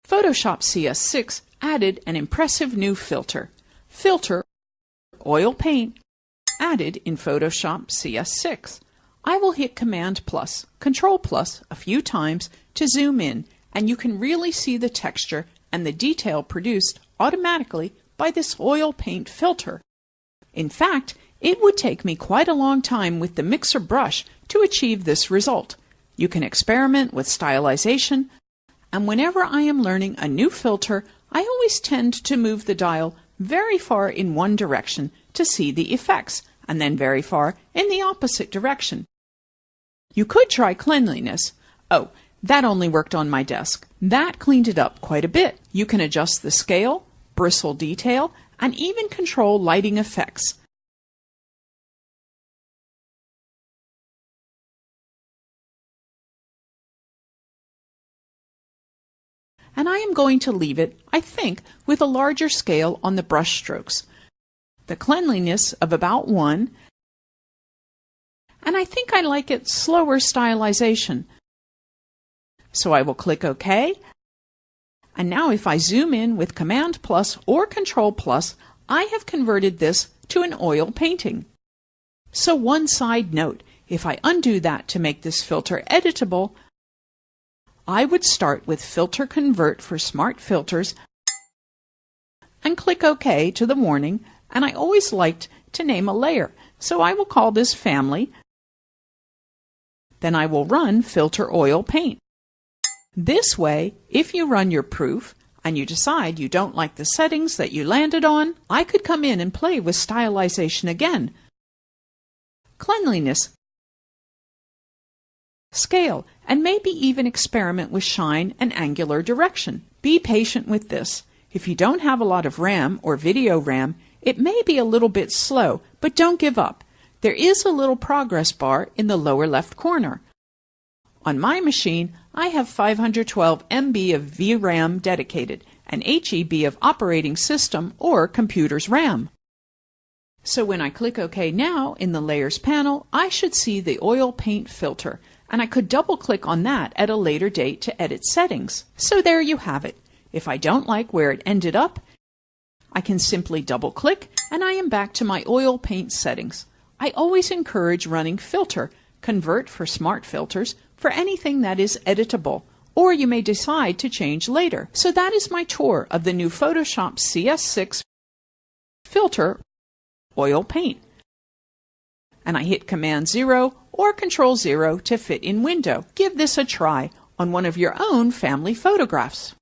Photoshop CS6 added an impressive new filter. Filter Oil Paint added in Photoshop CS6. I will hit Command plus, Control plus a few times to zoom in, and you can really see the texture and the detail produced automatically by this oil paint filter. In fact, it would take me quite a long time with the mixer brush to achieve this result. You can experiment with stylization, and whenever I am learning a new filter, I always tend to move the dial very far in one direction to see the effects, and then very far in the opposite direction. You could try cleanliness. Oh, that only worked on my desk. That cleaned it up quite a bit. You can adjust the scale, bristle detail, and even control lighting effects. And I am going to leave it, I think, with a larger scale on the brush strokes. The cleanliness of about 1, and I think I like it slower stylization. So I will click OK. And now if I zoom in with Command plus or Control plus, I have converted this to an oil painting. So one side note, if I undo that to make this filter editable, I would start with Filter Convert for Smart Filters and click OK to the warning, and I always liked to name a layer, so I will call this Family. Then I will run Filter Oil Paint. This way, if you run your proof and you decide you don't like the settings that you landed on, I could come in and play with stylization again. Cleanliness, scale, and maybe even experiment with shine and angular direction. Be patient with this. If you don't have a lot of RAM or video RAM, it may be a little bit slow, but don't give up. There is a little progress bar in the lower left corner. On my machine, I have 512 MB of VRAM dedicated and HEB of operating system or computer's RAM. So when I click OK now in the Layers panel, I should see the oil paint filter, and I could double-click on that at a later date to edit settings. So there you have it. If I don't like where it ended up, I can simply double-click and I am back to my oil paint settings. I always encourage running Filter Convert for Smart Filters for anything that is editable, or you may decide to change later. So that is my tour of the new Photoshop CS6 Filter Oil Paint. And I hit Command 0 or Control 0 to fit in window. Give this a try on one of your own family photographs.